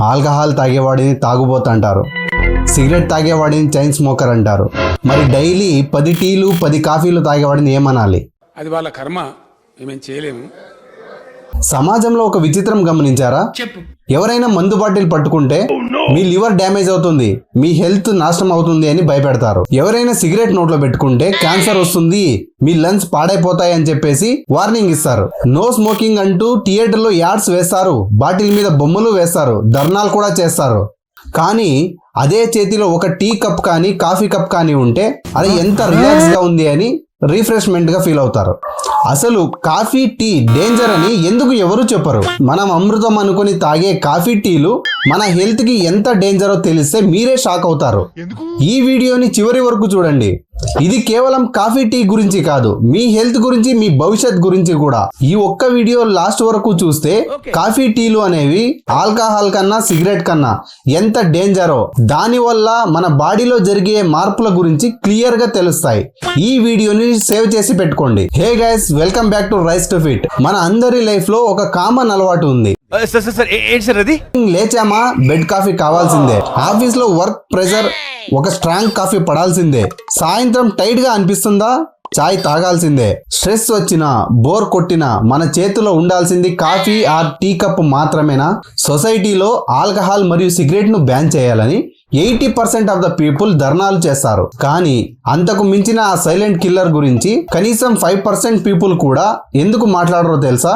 Alcohol తాగేవాడిని తాగుబోతు అంటారు, cigarette తాగేవాడిని chain smoker అంటారు. మరి డైలీ 10 టీలు 10 కాఫీలు తాగేవాడిని ఏమనాలి? అది వాళ్ళ కర్మ, ఏమేం చేయలేము. సమాజంలో ఒక విచిత్రం గమనించారా? ఎవరైనా మందు బాటిల్ పట్టుకుంటే మీ లివర్ డ్యామేజ్ అవుతుంది, మీ హెల్త్ నాశనం అవుతుంది అని భయపెడతారు. ఎవరైనా సిగరెట్ నోట్లో పెట్టుకుంటే క్యాన్సర్ వస్తుంది, మీ లంగ్స్ పాడైపోతాయి అని చెప్పేసి వార్నింగ్ ఇస్తారు. నో స్మోకింగ్ అంటూ థియేటర్లో యాడ్స్ వేస్తారు, బాటిల్ మీద బొమ్మలు వేస్తారు, ధర్నాలు కూడా చేస్తారు. కానీ అదే చేతిలో ఒక టీ కప్ కానీ కాఫీ కప్ కానీ ఉంటే అది ఎంత రిలాక్స్ గా ఉంది అని రిఫ్రెష్మెంట్ గా ఫీల్ అవుతారు. అసలు కాఫీ టీ డేంజర్ అని ఎందుకు ఎవరు చెప్పరు? మనం అమృతం అనుకుని తాగే కాఫీ టీలు మన హెల్త్ కి ఎంత డేంజరో తెలిస్తే మీరే షాక్ అవుతారు. ఈ వీడియోని చివరి వరకు చూడండి. ఇది కేవలం కాఫీ టీ గురించి కాదు, మీ హెల్త్ గురించి, మీ భవిష్యత్ గురించి కూడా. ఈ ఒక్క వీడియో లాస్ట్ వరకు చూస్తే కాఫీ టీలు అనేవి ఆల్కహాల్ కన్నా సిగరెట్ కన్నా ఎంత డేంజరో, దాని వల్ల మన బాడీలో జరిగే మార్పుల గురించి క్లియర్ గా తెలుస్తాయి. ఈ వీడియోని సేవ్ చేసి పెట్టుకోండి. Hey guys, welcome back to rise to fit. మన అందరి లైఫ్ లో ఒక కామన్ అలవాటు ఉంది. లేచామా బెడ్ కాఫీ కావాల్సిందే, ఆఫీస్ లో వర్క్ ప్రెషర్ ఒక స్ట్రాంగ్ కాఫీ పడాల్సిందే, సాయంత్రం టైట్ గా అనిపిస్తుందా చాయ్ తాగాల్సిందే, స్ట్రెస్ వచ్చినా బోర్ కొట్టినా మన చేతిలో ఉండాల్సింది కాఫీ ఆర్ టీ కప్ మాత్రమేనా? సొసైటీలో ఆల్కహాల్ మరియు సిగరెట్ ను బ్యాన్ చేయాలని 80% ఆఫ్ ద పీపుల్ ధర్నాలు చేస్తారు. కానీ అంతకు మించిన ఆ సైలెంట్ కిల్లర్ గురించి కనీసం 5% పీపుల్ కూడా ఎందుకు మాట్లాడరో తెలుసా?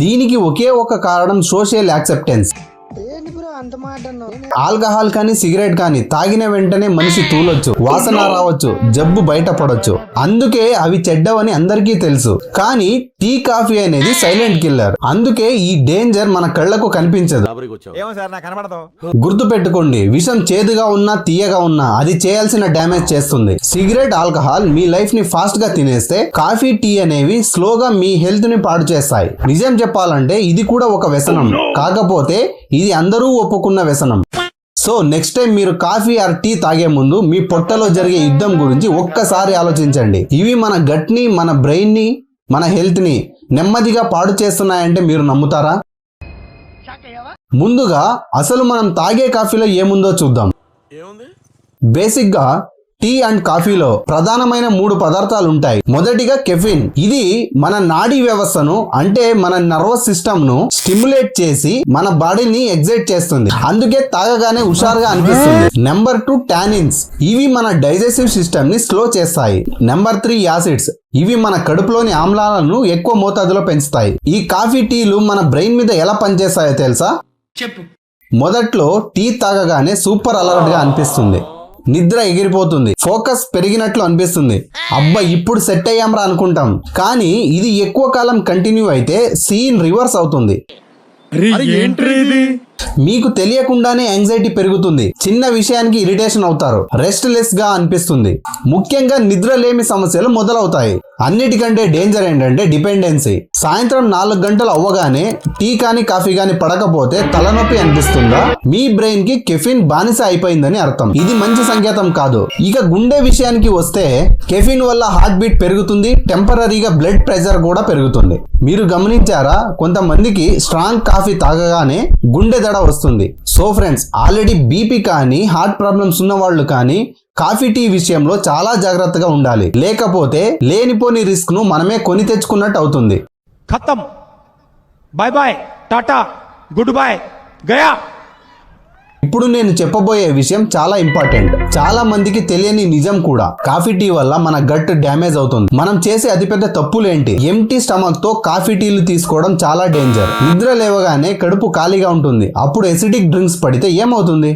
దీనికి ఒకే ఒక కారణం సోషల్ యాక్సెప్టెన్స్. ఆల్కహాల్ కానీ సిగరెట్ కానీ తాగిన వెంటనే మనిషి తూలొచ్చు, వాసన రావచ్చు, జబ్బు బయటపడొచ్చు. అందుకే అవి చెడ్డవని అందరికీ తెలుసు. కానీ టీ కాఫీ అనేది సైలెంట్ కిల్లర్. అందుకే ఈ డేంజర్ మన కళ్ళకు కనిపించదు. గుర్తు పెట్టుకోండి, విషం చేదుగా ఉన్నా తీయగా ఉన్నా అది చేయాల్సిన డ్యామేజ్ చేస్తుంది. సిగరెట్ ఆల్కహాల్ మీ లైఫ్ ని ఫాస్ట్ గా తినేస్తే, కాఫీ టీ అనేవి స్లోగా మీ హెల్త్ ని పాడు చేస్తాయి. నిజం చెప్పాలంటే ఇది కూడా ఒక వ్యసనం, కాకపోతే ఇది అందరూ ఒప్పుకున్న వ్యసనం. సో నెక్స్ట్ టైం మీరు కాఫీ ఆర్ టీ తాగే ముందు మీ పొట్టలో జరిగే యుద్ధం గురించి ఒక్కసారి ఆలోచించండి. ఇవి మన గట్ ని, మన బ్రెయిన్ ని, మన హెల్త్ ని నెమ్మదిగా పాడు చేస్తున్నాయంటే మీరు నమ్ముతారా? ముందుగా అసలు మనం తాగే కాఫీలో ఏముందో చూద్దాం. బేసిక్ గా టీ అండ్ కాఫీలో ప్రధానమైన 3 పదార్థాలు ఉంటాయి. మొదటిగా కెఫిన్. ఇది మన నాడీ వ్యవస్థను, అంటే మన నర్వస్ సిస్టమ్ ను స్టిమ్యులేట్ చేసి మన బాడీని ఎగ్జైట్ చేస్తుంది, అందుకే తాగగానే హుషారుగా అనిపిస్తుంది. Number 2 tannins. ఇవి మన డైజెస్టివ్ సిస్టమ్ ని స్లో చేస్తాయి. Number 3 acids. ఇవి మన కడుపులోని ఆమ్లాలను ఎక్కువ మోతాదులో పెంచుతాయి. ఈ కాఫీ టీలు మన బ్రెయిన్ మీద ఎలా పనిచేస్తాయో తెలుసా? చెప్పు. మొదట్లో టీ తాగగానే సూపర్ అలర్ట్ గా అనిపిస్తుంది, నిద్ర ఎగిరిపోతుంది, ఫోకస్ పెరిగినట్లు అనిపిస్తుంది, అబ్బా ఇప్పుడు సెట్ అయ్యామరా అనుకుంటాం. కానీ ఇది ఎక్కువ కాలం కంటిన్యూ అయితే సీన్ రివర్స్ అవుతుంది. మీకు తెలియకుండానే యాంగ్జైటీ పెరుగుతుంది, చిన్న విషయానికి ఇరిటేషన్ అవుతారు, రెస్ట్ లెస్ గా అనిపిస్తుంది, ముఖ్యంగా నిద్రలేమి సమస్యలు మొదలవుతాయి. అన్నిటికంటే డేంజర్ ఏంటంటే డిపెండెన్సీ. సాయంత్రం 4 గంటలు అవ్వగానే టీ కానీ కాఫీ కానీ పడకపోతే తలనొప్పి అనిపిస్తుందా? మీ బ్రెయిన్ కి కెఫిన్ బానిస అయిపోయిందని అర్థం. ఇది మంచి సంకేతం కాదు. ఇక గుండె విషయానికి వస్తే కెఫిన్ వల్ల హార్ట్ బీట్ పెరుగుతుంది, టెంపరీగా బ్లడ్ ప్రెషర్ కూడా పెరుగుతుంది. మీరు గమనించారా, కొంతమందికి స్ట్రాంగ్ కాఫీ తాగగానే గుండె దడ వస్తుంది. సో ఫ్రెండ్స్, ఆల్రెడీ బీపీ కానీ హార్ట్ ప్రాబ్లమ్స్ ఉన్న వాళ్ళు కానీ కాఫీ టీ విషయంలో చాలా జాగ్రత్తగా ఉండాలి, లేకపోతే లేనిపోని రిస్క్ ను మనమే కొని తెచ్చుకున్నట్టు అవుతుంది. ఖతం, by by, Tata, good bye, Gaya. ఇప్పుడు నేను చెప్పబోయే విషయం చాలా ఇంపార్టెంట్. చాలా మందికి తెలియని నిజం కూడా. కాఫీ టీ వల్ల మన గట్ డ్యామేజ్ అవుతుంది. మనం చేసే అతిపెద్ద తప్పులేంటి? ఎంటీ స్టమక్ తో కాఫీ టీలు తీసుకోవడం చాలా డేంజర్. నిద్ర లేవగానే కడుపు ఖాళీగా ఉంటుంది, అప్పుడు ఎసిడిక్ డ్రింక్స్ పడితే ఏమవుతుంది?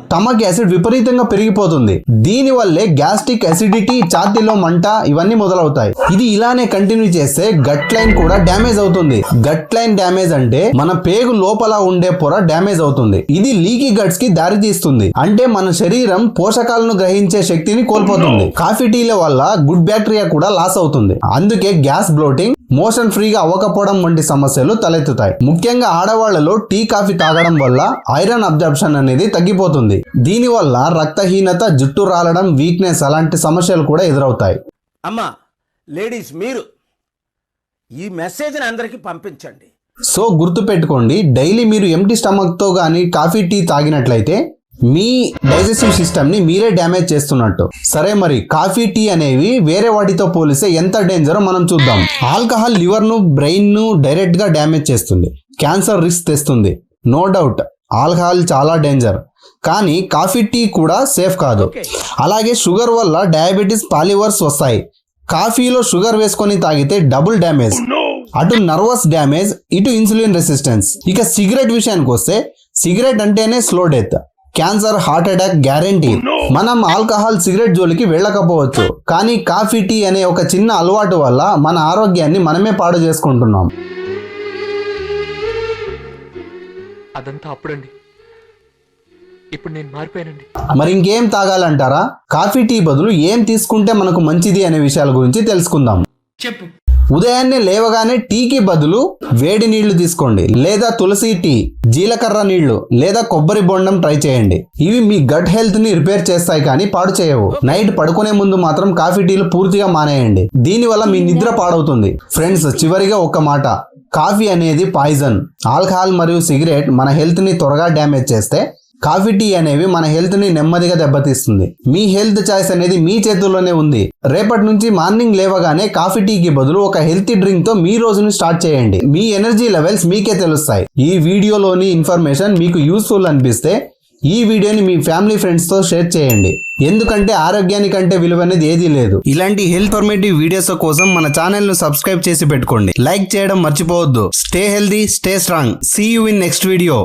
స్టమక్ యాసిడ్ విపరీతంగా పెరిగిపోతుంది. దీని వల్లే గ్యాస్ట్రిక్ అసిడిటీ, ఛాతీలో మంట ఇవన్నీ మొదలవుతాయి. ఇది ఇలానే కంటిన్యూ చేస్తే గట్ లైన్ కూడా డ్యామేజ్ అవుతుంది. గట్ లైన్ డ్యామేజ్ అంటే మన పేగు లోపల ఉండే పొర డ్యామేజ్ అవుతుంది. ఇది లీకీ గట్స్ కి దారి తీస్తుంది, అంటే మన శరీరం పోషకాలను గ్రహించే శక్తిని కోల్పోతుంది. కాఫీ టీల వల్ల గుడ్ బ్యాక్టీరియా కూడా లాస్ అవుతుంది. అందుకే గ్యాస్, బ్లోటింగ్, మోషన్ ఫ్రీగా అవ్వకపోవడం వంటి సమస్యలు తలెత్తుతాయి. ముఖ్యంగా ఆడవాళ్లలో టీ కాఫీ తాగడం వల్ల ఐరన్ అబ్జర్ప్షన్ అనేది తగ్గిపోతుంది. దీని వల్ల రక్తహీనత, జుట్టు రాలడం, వీక్నెస్ అలాంటి సమస్యలు కూడా ఎదురవుతాయి. అమ్మా లేడీస్, మీరు ఈ మెసేజ్ని అందరికీ పంపించండి. సో గుర్తుపెట్టుకోండి, డైలీ మీరు ఎంటీ స్టమక్తో కానీ కాఫీ టీ తాగినట్లయితే మీ డైజెస్టివ్ సిస్టమ్ని మీరే డ్యామేజ్ చేస్తున్నట్టు. సరే, మరి కాఫీ టీ అనేవి వేరే వాటితో పోలిస్తే ఎంత డేంజరో మనం చూద్దాం. ఆల్కహాల్ లివర్ను బ్రెయిన్ను డైరెక్ట్గా డ్యామేజ్ చేస్తుంది, క్యాన్సర్ రిస్క్ తెస్తుంది. నో డౌట్ ఆల్కహాల్ చాలా డేంజర్, కానీ కాఫీ టీ కూడా సేఫ్ కాదు. అలాగే షుగర్ వల్ల డయాబెటీస్, పాలివర్స్ వస్తాయి. కాఫీలో షుగర్ వేసుకొని తాగితే డబుల్ డ్యామేజ్, అటు నర్వస్ డ్యామేజ్, ఇటు ఇన్సులిన్ రెసిస్టెన్స్. ఇక సిగరెట్ విషయానికి వస్తే సిగరెట్ అంటేనే slow death, cancer, heart attack guarantee. మనం ఆల్కహాల్, సిగరెట్ జోలికి వెళ్ళకపోవచ్చు, కానీ కాఫీ టీ అనే ఒక చిన్న అలవాటు వల్ల మన ఆరోగ్యాన్ని మనమే పాడు చేసుకుంటున్నాం. అదంతా అప్పుడండి, ఇప్పుడు నేను మారిపోయానండి. మరి ఇంకేం తాగాలంటారా? కాఫీ టీ బదులు ఏం తీసుకుంటే మనకు మంచిది అనే విషయాల గురించి తెలుసుకుందాం. చెప్పు. ఉదయాన్నే లేవగానే టీకి బదులు వేడి నీళ్లు తీసుకోండి, లేదా తులసి టీ, జీలకర్ర నీళ్లు, లేదా కొబ్బరి బొండం ట్రై చేయండి. ఇవి మీ గట్ హెల్త్ ని రిపేర్ చేస్తాయి కానీ పాడు చేయవు. నైట్ పడుకునే ముందు మాత్రం కాఫీ టీలు పూర్తిగా మానేయండి, దీనివల్ల మీ నిద్ర పాడవుతుంది. ఫ్రెండ్స్, చివరిగా ఒక్క మాట, కాఫీ అనేది పాయిజన్. ఆల్కహాల్ మరియు సిగరెట్ మన హెల్త్ ని త్వరగా డ్యామేజ్ చేస్తే, కాఫీ టీ అనేవి మన హెల్త్ ని నెమ్మదిగా దెబ్బతీస్తుంది. మీ హెల్త్ చాయిస్ అనేది మీ చేతుల్లోనే ఉంది. రేపటి నుంచి మార్నింగ్ లేవగానే కాఫీ టీకి బదులు ఒక హెల్తీ డ్రింక్ తో మీ రోజుని స్టార్ట్ చేయండి. మీ ఎనర్జీ లెవెల్స్ మీకే తెలుస్తాయి. ఈ వీడియోలోని ఇన్ఫర్మేషన్ మీకు యూస్ఫుల్ అనిపిస్తే ఈ వీడియోని మీ ఫ్యామిలీ ఫ్రెండ్స్ తో షేర్ చేయండి, ఎందుకంటే ఆరోగ్యానికంటే విలువనేది ఏదీ లేదు. ఇలాంటి హెల్త్ ఇన్ఫర్మేటివ్ వీడియోస్ కోసం మన ఛానల్ ను సబ్స్క్రైబ్ చేసి పెట్టుకోండి. లైక్ చేయడం మర్చిపోవద్దు. Stay healthy, stay strong. See you in next video.